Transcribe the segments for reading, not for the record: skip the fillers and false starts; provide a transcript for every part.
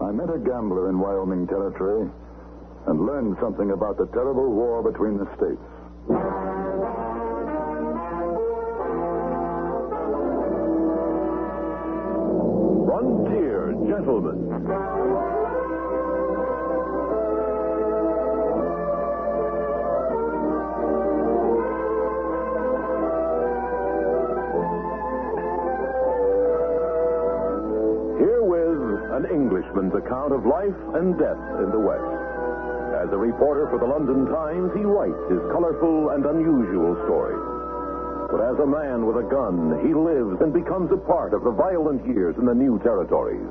I met a gambler in Wyoming territory and learned something about the terrible war between the states. Frontier Gentlemen. An Englishman's account of life and death in the West. As a reporter for the London Times, he writes his colorful and unusual stories. But as a man with a gun, he lives and becomes a part of the violent years in the new territories.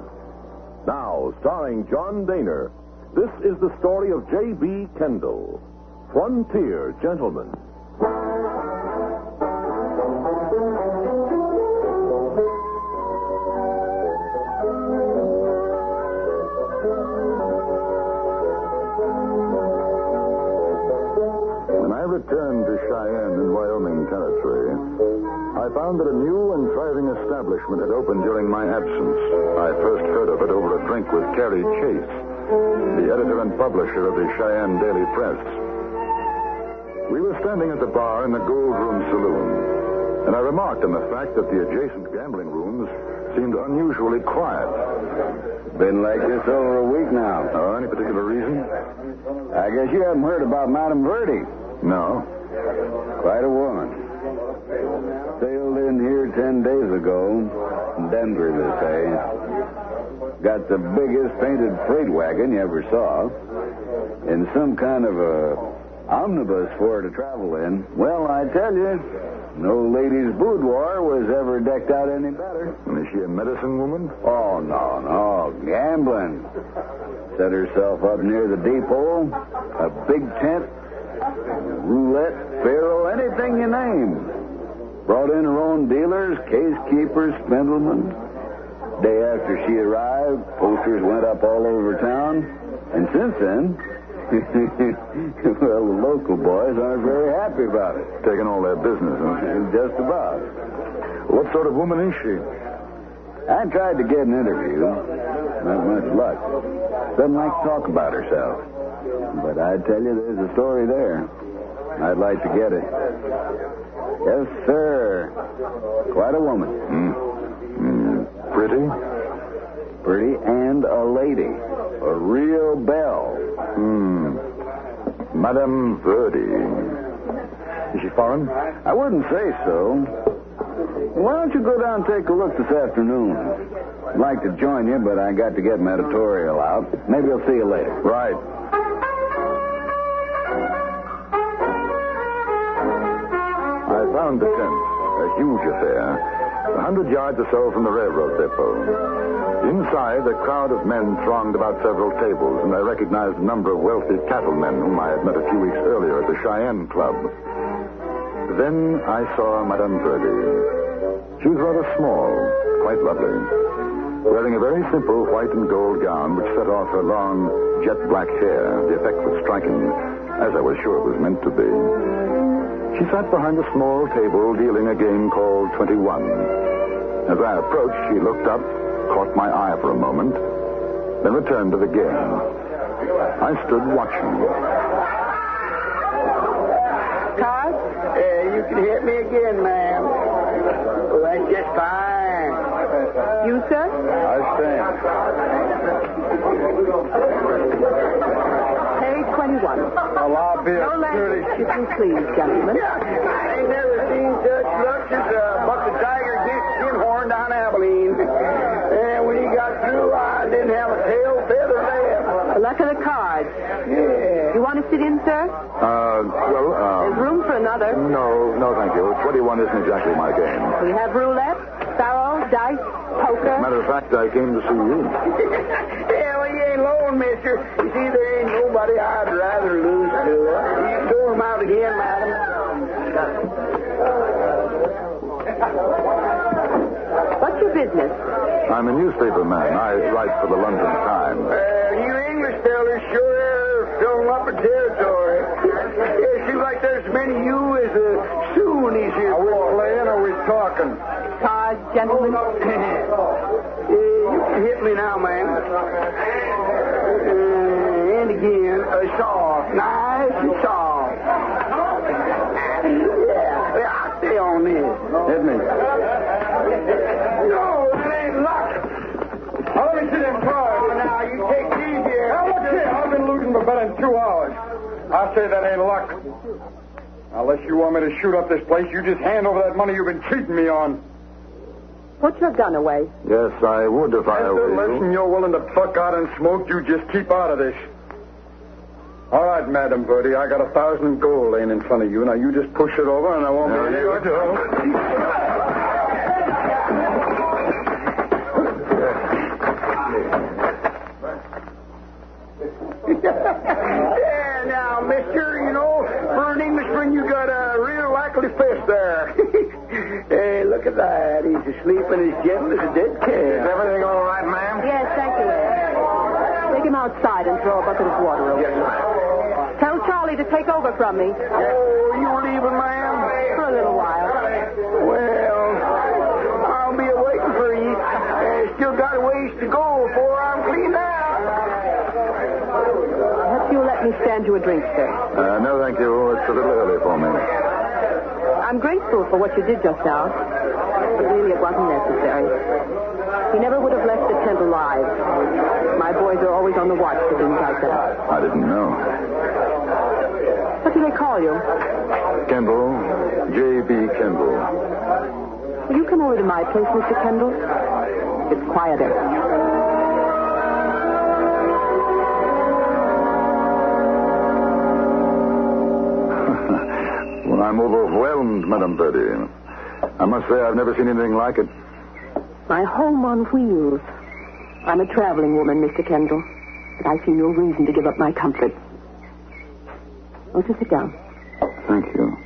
Now, starring John Dehner, this is the story of J.B. Kendle, Frontier Gentlemen. Returned to Cheyenne in Wyoming territory, I found that a new and thriving establishment had opened during my absence. I first heard of it over a drink with Carrie Chase, the editor and publisher of the Cheyenne Daily Press. We were standing at the bar in the Gold Room Saloon, and I remarked on the fact that the adjacent gambling rooms seemed unusually quiet. Been like this over a week now. Any particular reason? I guess you haven't heard about Madame Verdi. No. Quite a woman. Sailed in here 10 days ago. Denver, they say. Got the biggest painted freight wagon you ever saw. And some kind of a omnibus for her to travel in. Well, I tell you, no lady's boudoir was ever decked out any better. And is she a medicine woman? Oh, no. Gambling. Set herself up near the depot. A big tent. Roulette, faro, anything you name. Brought in her own dealers, case keepers, spindlemen. Day after she arrived, posters went up all over town. And since then, well, the local boys aren't very happy about it. Taking all their business, huh? Just about. What sort of woman is she? I tried to get an interview. Not much luck. Doesn't like to talk about herself. But I tell you, there's a story there. I'd like to get it. Yes, sir. Quite a woman. Pretty? Pretty and a lady. A real belle. Madame Verdi. Is she foreign? I wouldn't say so. Why don't you go down and take a look this afternoon? I'd like to join you, but I got to get my editorial out. Maybe I'll see you later. Right. I found the tent, a huge affair, 100 yards or so from the railroad depot. Inside, a crowd of men thronged about several tables, and I recognized a number of wealthy cattlemen whom I had met a few weeks earlier at the Cheyenne Club. Then I saw Madame Verdi. She was rather small, quite lovely, wearing a very simple white and gold gown which set off her long, jet black hair. The effect was striking, as I was sure it was meant to be. She sat behind a small table dealing a game called 21. As I approached, she looked up, caught my eye for a moment, then returned to the game. I stood watching. Cards? You can hit me again, ma'am. Oh, that's just fine. You, sir? I stand. Page 21. Well, I'll be No language, if you please, gentlemen. I ain't never seen such luck as Buck the Tiger against Tin Horn down Abilene. And when he got through, I didn't have a tail feather left. The luck of the cards. Yeah. You want to sit in, sir? There's room for another. No, thank you. 21 isn't exactly my game. We have roulette, faro, dice, poker. Matter of fact, I came to see you. Yeah, well, you ain't alone, mister. You see, there ain't nobody I'd rather lose to. You can throw him out again, madam. What's your business? I'm a newspaper man. I write for the London Times. You English fellas sure filling up a territory. Yeah, seems like there's as many you as Sue in these here. Are we playing or are we talking? Cards, gentlemen. You can hit me now, man. And again, soft. Nice and soft. Yeah, I'll stay on this. Hit me. No, that ain't luck. Now, let me see them cards. Oh, now, you take these here. Now, look here. I've been losing for better than 2 hours. I say that ain't luck. Unless you want me to shoot up this place, you just hand over that money you've been cheating me on. Put your gun away. Yes, I would if I were you. Listen, you're willing to fuck out and smoke, you just keep out of this. All right, Madam Birdie, I got 1,000 gold laying in front of you. Now, you just push it over, and I won't be able to. Yeah, now, mister, you know, for an Englishman, you got a real likely face there. Hey, look at that. He's asleep and as gentle as a dead cat. Is everything all right, ma'am? Yes, thank you, Ed. Take him outside and throw a bucket of water over him. Tell Charlie to take over from me. Oh, you leaving, ma'am? For a little while. Well, I'll be waiting for you. Still got a ways to go before I'm clean out. Perhaps you'll let me stand you a drink, sir. No, thank you. It's a little early for me. I'm grateful for what you did just now, but really it wasn't necessary. He never would have left the tent alive. My boys are always on the watch for things like that. I didn't know. What do they call you? Kendle, J.B. Kendle. Will you come over to my place, Mr. Kendle? It's quieter. Well, I'm overwhelmed, Madame Birdie. I must say I've never seen anything like it. My home on wheels. I'm a traveling woman, Mr. Kendle, but I see no reason to give up my comfort. Won't you sit down? Thank you.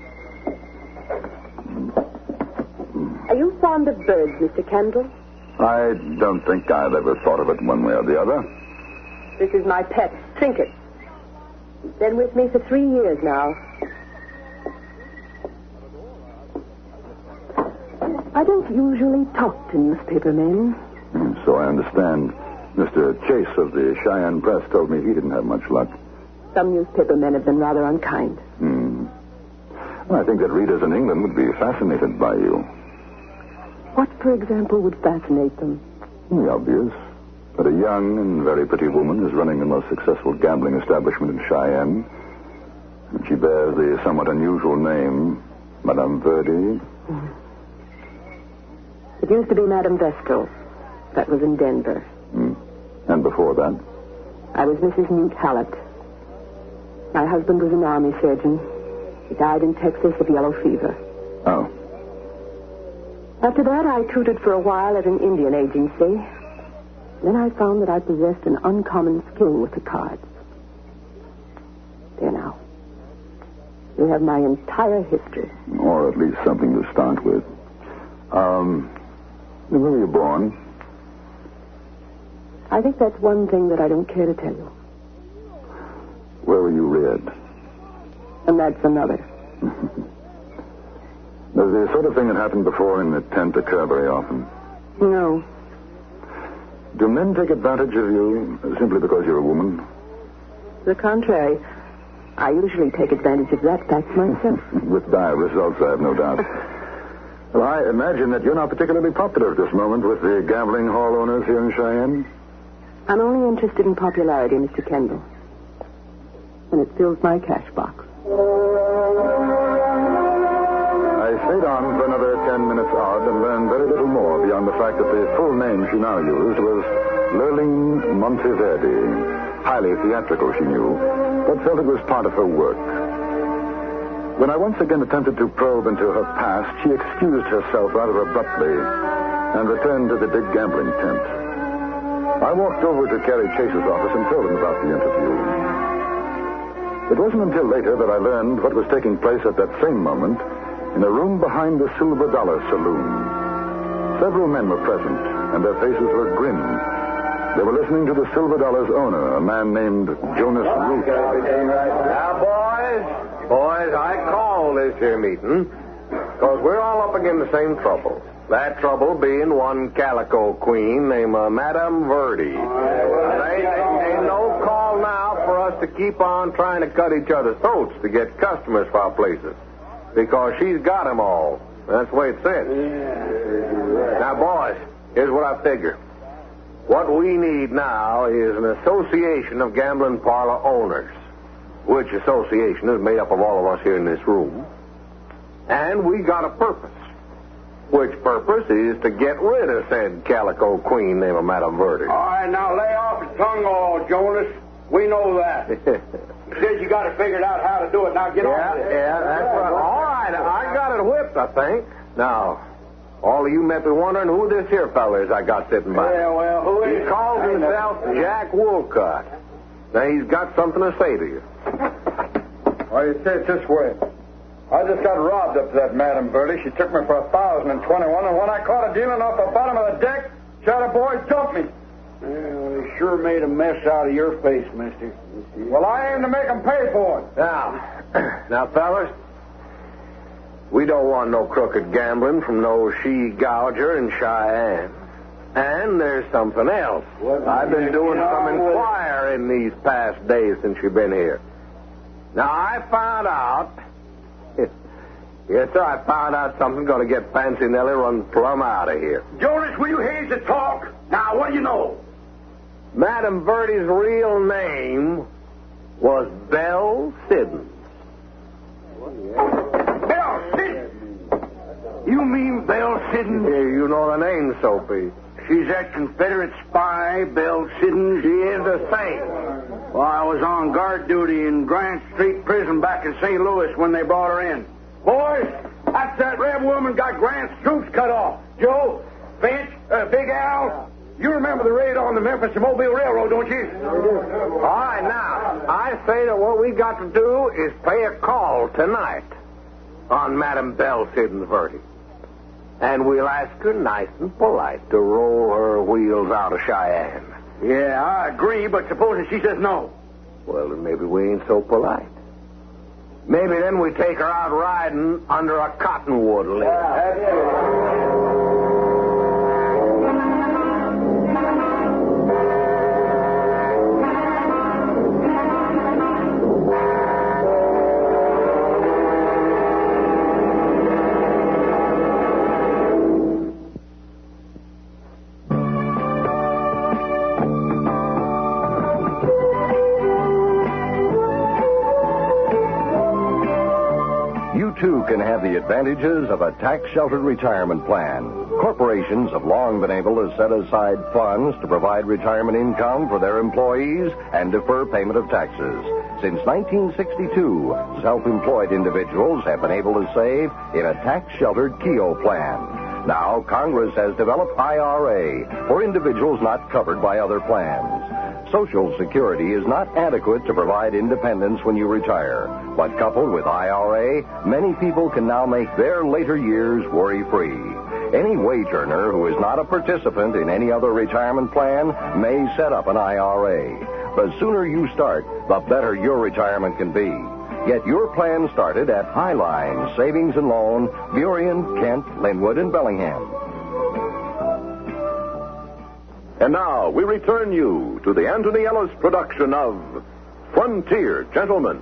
Are you fond of birds, Mr. Kendle? I don't think I've ever thought of it one way or the other. This is my pet, Trinket. He's been with me for 3 years now. I don't usually talk to newspaper men. So I understand. Mr. Chase of the Cheyenne Press told me he didn't have much luck. Some newspaper men have been rather unkind. Well, I think that readers in England would be fascinated by you. What, for example, would fascinate them? The obvious. That a young and very pretty woman is running the most successful gambling establishment in Cheyenne. And she bears the somewhat unusual name, Madame Birdie. It used to be Madame Vestal. That was in Denver. And before that? I was Mrs. Newt Hallett. My husband was an army surgeon. He died in Texas of yellow fever. Oh. After that, I tutored for a while at an Indian agency. Then I found that I possessed an uncommon skill with the cards. There now. You have my entire history. Or at least something to start with. Where were you born? I think that's one thing that I don't care to tell you. Where were you reared? And that's another. Does the sort of thing that happened before in the tent occur very often? No. Do men take advantage of you simply because you're a woman? The contrary. I usually take advantage of that fact myself. With dire results, I have no doubt. Well, I imagine that you're not particularly popular at this moment with the gambling hall owners here in Cheyenne. I'm only interested in popularity, Mr. Kendle. And it fills my cash box. I stayed on for another 10 minutes odd and learned very little more beyond the fact that the full name she now used was Lurline Monteverdi. Highly theatrical, she knew, but felt it was part of her work. When I once again attempted to probe into her past, she excused herself rather abruptly and returned to the big gambling tent. I walked over to Carrie Chase's office and told him about the interview. It wasn't until later that I learned what was taking place at that same moment in a room behind the Silver Dollar Saloon. Several men were present, and their faces were grim. They were listening to the Silver Dollar's owner, a man named Jonas Root. Now, boys, I call this here meeting because we're all up against the same trouble. That trouble being one calico queen named Madame Verdi. Ain't no call now for us to keep on trying to cut each other's throats to get customers for our places. Because she's got 'em all. That's the way it sits. Now, boys, here's what I figure. What we need now is an association of gambling parlor owners, which association is made up of all of us here in this room. And we got a purpose. Which purpose is to get rid of said calico queen named Madame Verdi. All right, now lay off your tongue, all Jonas. We know that. You said you got it figured out how to do it. Now get on with it. Yeah, that's right. All right, I got it whipped, I think. Now, all of you may be wondering who this here fella is I got sitting by. Yeah, well, who is he? He calls himself Jack Woolcott. Now, he's got something to say to you. Well, you say it this way. I just got robbed up to that Madame Verdi. She took me for $1,021, and when I caught her dealing off the bottom of the deck, shadow boys jumped me. Well, they sure made a mess out of your face, mister. Well, I aim to make them pay for it. Now, fellas, we don't want no crooked gambling from no she-gouger in Cheyenne. And there's something else. I've been doing some inquiring these past days since you've been here. Now, I found out... Yes, sir, I found out something's going to get Fancy Nellie run plumb out of here. Jonas, will you haze the talk? Now, what do you know? Madame Verdi's real name was Belle Siddons. Belle Siddons? You mean Belle Siddons? Yeah, you know the name, Soapy. She's that Confederate spy, Belle Siddons? She is the same. Well, I was on guard duty in Grant Street Prison back in St. Louis when they brought her in. Boys, that's that red woman got Grant's troops cut off. Joe, Finch, Big Al, you remember the raid on the Memphis to Mobile Railroad, don't you? All right, now, I say that what we got to do is pay a call tonight on Madame Belle Siddons Verdi. And we'll ask her nice and polite to roll her wheels out of Cheyenne. Yeah, I agree, but supposing she says no? Well, then maybe we ain't so polite. Maybe then we take her out riding under a cottonwood leaf. Too can have the advantages of a tax-sheltered retirement plan. Corporations have long been able to set aside funds to provide retirement income for their employees and defer payment of taxes. Since 1962, self-employed individuals have been able to save in a tax-sheltered Keogh plan. Now, Congress has developed IRA for individuals not covered by other plans. Social Security is not adequate to provide independence when you retire. But coupled with IRA, many people can now make their later years worry-free. Any wage earner who is not a participant in any other retirement plan may set up an IRA. The sooner you start, the better your retirement can be. Get your plan started at Highline Savings and Loan, Burien, Kent, Linwood, and Bellingham. And now we return you to the Anthony Ellis production of Frontier Gentlemen.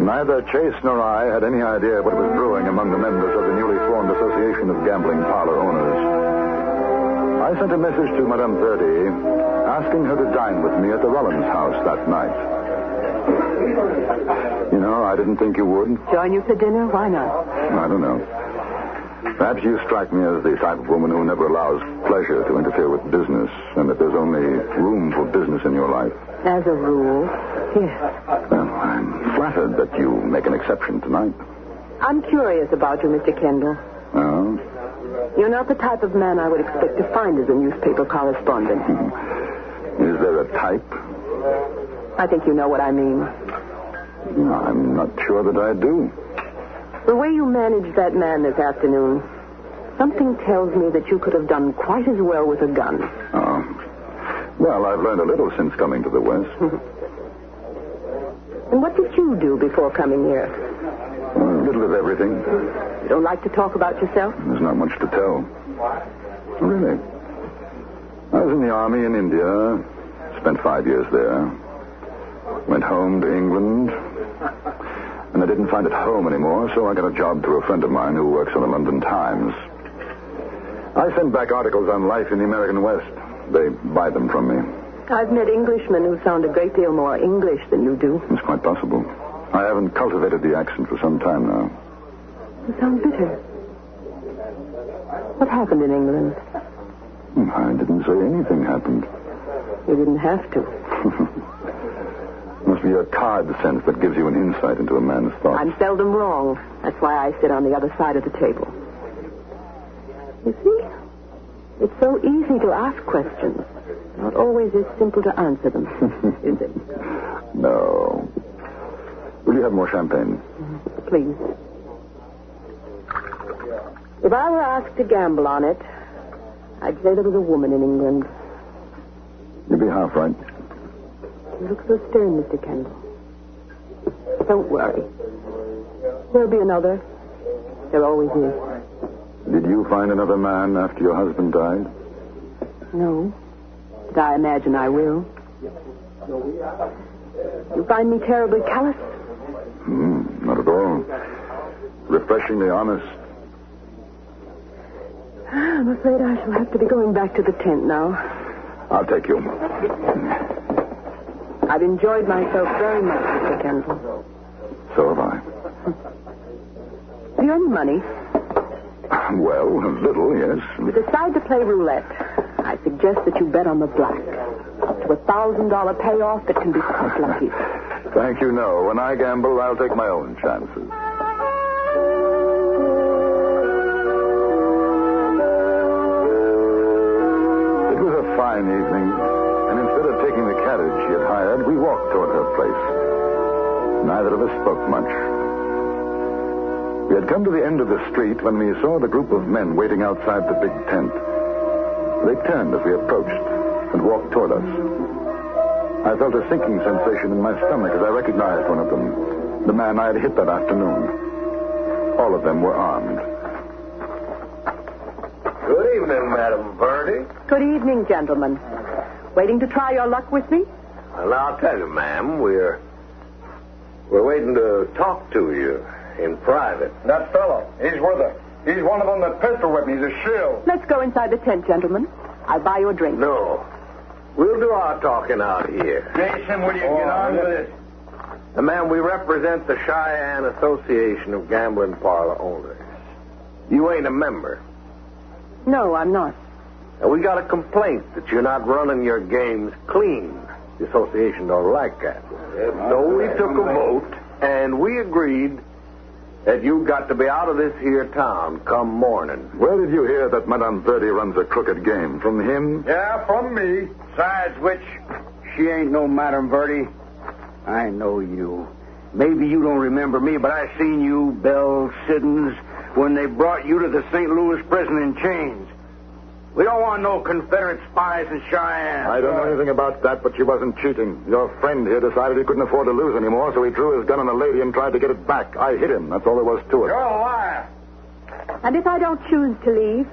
Neither Chase nor I had any idea what was brewing among the members of the newly formed Association of Gambling Parlor Owners. I sent a message to Madame Verdi asking her to dine with me at the Rollins house that night. You know, I didn't think you would. Join you for dinner? Why not? I don't know. Perhaps you strike me as the type of woman who never allows pleasure to interfere with business, and that there's only room for business in your life. As a rule, yes. Well, I'm flattered that you make an exception tonight. I'm curious about you, Mr. Kendle. Oh? You're not the type of man I would expect to find as a newspaper correspondent. Is there a type? I think you know what I mean. I'm not sure that I do. The way you managed that man this afternoon, something tells me that you could have done quite as well with a gun. Oh. Well, I've learned a little since coming to the West. And what did you do before coming here? A little of everything. You don't like to talk about yourself? There's not much to tell. Really. I was in the army in India. Spent 5 years there. Went home to England. And I didn't find it home anymore, so I got a job through a friend of mine who works on the London Times. I send back articles on life in the American West. They buy them from me. I've met Englishmen who sound a great deal more English than you do. It's quite possible. I haven't cultivated the accent for some time now. You sound bitter. What happened in England? I didn't say anything happened. You didn't have to. Must be a card sense that gives you an insight into a man's thoughts. I'm seldom wrong. That's why I sit on the other side of the table. You see? It's so easy to ask questions. Not always as simple to answer them, is it? No. Will you have more champagne? Please. If I were asked to gamble on it, I'd say there was a woman in England. You'd be half right. You look so stern, Mr. Kendle. Don't worry. There'll be another. There always is. Did you find another man after your husband died? No. But I imagine I will. You find me terribly callous? Not at all. Refreshingly honest. I'm afraid I shall have to be going back to the tent now. I'll take you. I've enjoyed myself very much, Mr. Kendle. So have I. Have you any money? Well, a little, yes. If you decide to play roulette, I suggest that you bet on the black. Up to $1,000 payoff that can be quite lucky. Thank you, no. When I gamble, I'll take my own chances. It was a fine evening, and instead of taking the carriage she had hired, we walked toward her place. Neither of us spoke much. We had come to the end of the street when we saw the group of men waiting outside the big tent. They turned as we approached and walked toward us. I felt a sinking sensation in my stomach as I recognized one of them, the man I had hit that afternoon. All of them were armed. Good evening, Madam Verdi. Good evening, gentlemen. Waiting to try your luck with me? Well, I'll tell you, ma'am, we're waiting to talk to you in private. That fellow, he's with us. He's one of them that pistol whipped me. He's a shill. Let's go inside the tent, gentlemen. I'll buy you a drink. No. We'll do our talking out here. Jason, will you get on with it? Ma'am, we represent the Cheyenne Association of Gambling Parlor Owners. You ain't a member. No, I'm not. And we got a complaint that you're not running your games clean. The association don't like that. So we took a vote, and we agreed that you got to be out of this here town come morning. Where did you hear that Madame Verdi runs a crooked game? From him? Yeah, from me. Besides which, she ain't no Madame Verdi. I know you. Maybe you don't remember me, but I seen you, Belle Siddons, when they brought you to the St. Louis prison in chains. We don't want no Confederate spies in Cheyenne. I don't know anything about that, but she wasn't cheating. Your friend here decided he couldn't afford to lose anymore, so he drew his gun on a lady and tried to get it back. I hit him. That's all there was to it. You're a liar. And if I don't choose to leave?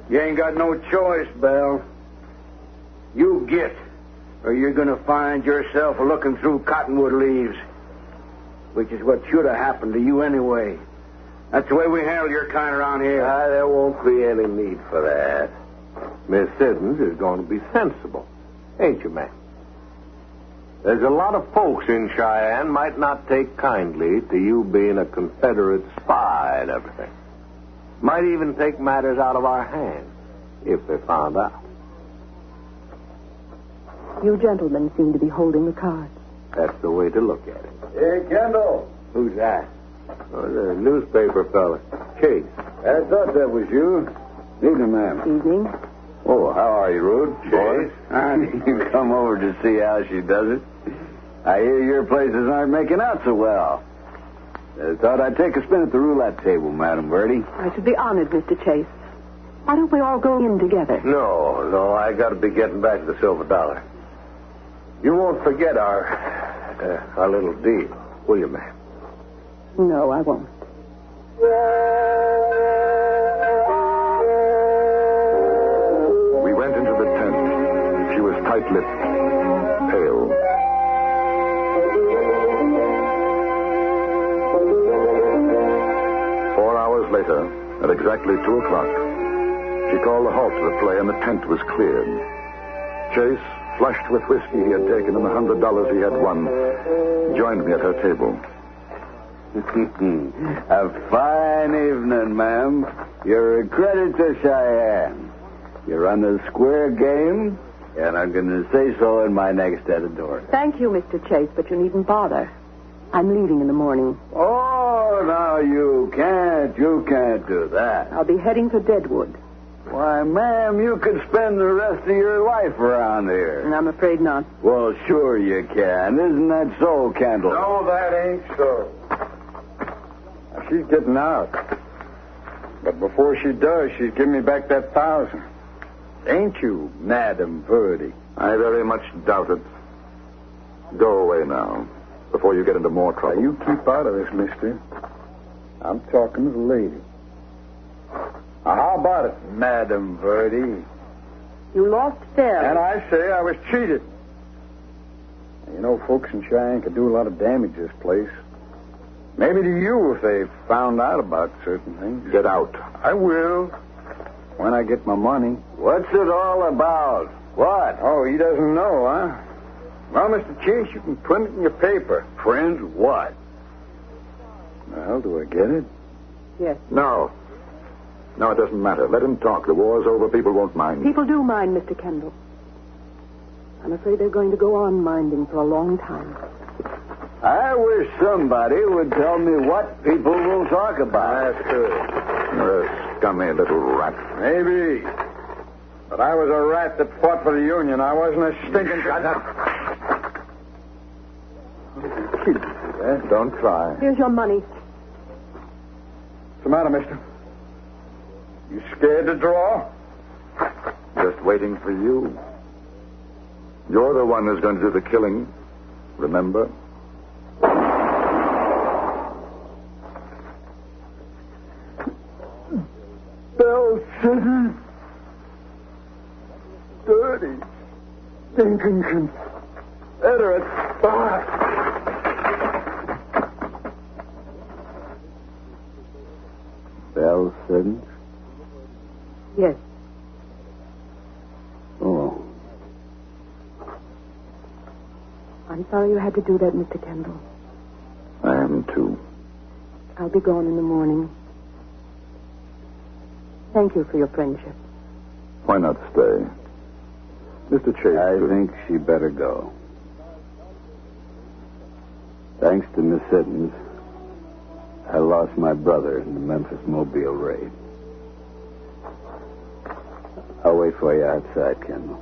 You ain't got no choice, Belle. You get, or you're going to find yourself looking through cottonwood leaves, which is what should have happened to you anyway. That's the way we handle your kind around here. There won't be any need for that. Miss Siddons is going to be sensible. Ain't you, ma'am? There's a lot of folks in Cheyenne might not take kindly to you being a Confederate spy and everything. Might even take matters out of our hands if they found out. You gentlemen seem to be holding the cards. That's the way to look at it. Hey, Kendle. Who's that? Oh, the newspaper fella. Chase. I thought that was you. Evening, ma'am. Evening. Oh, how are you, Rude? Chase. You come over to see how she does it. I hear your places aren't making out so well. Thought I'd take a spin at the roulette table, Madam Verdi. I should be honored, Mr. Chase. Why don't we all go in together? No, I got to be getting back to the Silver Dollar. You won't forget our our little deal, will you, ma'am? No, I won't. We went into the tent. She was tight-lipped, pale. Later, at exactly 2 o'clock, she called a halt to the play and the tent was cleared. Chase, flushed with whiskey he had taken and the $100 he had won, joined me at her table. A fine evening, ma'am. You're a credit to Cheyenne. You run a square game, and I'm going to say so in my next editorial. Thank you, Mr. Chase, but you needn't bother. I'm leaving in the morning. Oh, now you can't do that. I'll be heading for Deadwood. Why, ma'am, you could spend the rest of your life around here. And I'm afraid not. Well, sure you can. Isn't that so, Kendle? No, that ain't so. Now, she's getting out. But before she does, she's giving me back that 1,000. Ain't you, Madam Verdi? I very much doubt it. Go away now, before you get into more trouble. Now, you keep out of this, mister. I'm talking to the lady. Now, how about it, Madam Verdi? You lost fairly. And I say I was cheated. Now, you know, folks in Cheyenne could do a lot of damage to this place. Maybe to you if they found out about certain things. Get out. I will. When I get my money. What's it all about? What? Oh, he doesn't know, huh? Well, Mr. Chase, you can print it in your paper. Print what? Well, do I get it? Yes. No. No, it doesn't matter. Let him talk. The war's over. People won't mind. People do mind, Mr. Kendle. I'm afraid they're going to go on minding for a long time. I wish somebody would tell me what people will talk about. That's good. You're a scummy little rat. Maybe. But I was a rat that fought for the Union. I wasn't a stinking... Shut up. Don't cry. Here's your money. What's the matter, mister? You scared to draw? Just waiting for you. You're the one who's going to do the killing. Remember? Bell City. Dirty. Stinking Confederate. Bell Siddons? Yes. Oh. I'm sorry you had to do that, Mr. Kendle. I am, too. I'll be gone in the morning. Thank you for your friendship. Why not stay? Mr. Chase. I think she better go. Thanks to Miss Siddons, I lost my brother in the Memphis-Mobile raid. I'll wait for you outside, Kendle.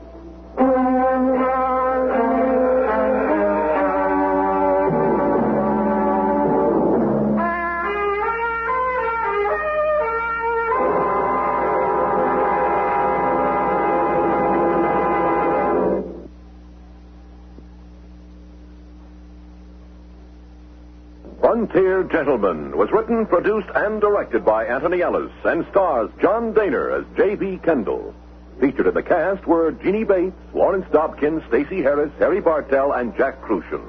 Frontier Gentleman was written, produced, and directed by Anthony Ellis and stars John Dehner as J.B. Kendle. Featured in the cast were Jeannie Bates, Lawrence Dobkin, Stacey Harris, Harry Bartell, and Jack Crucian.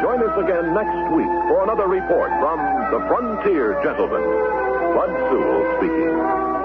Join us again next week for another report from the Frontier Gentleman. Bud Sewell speaking.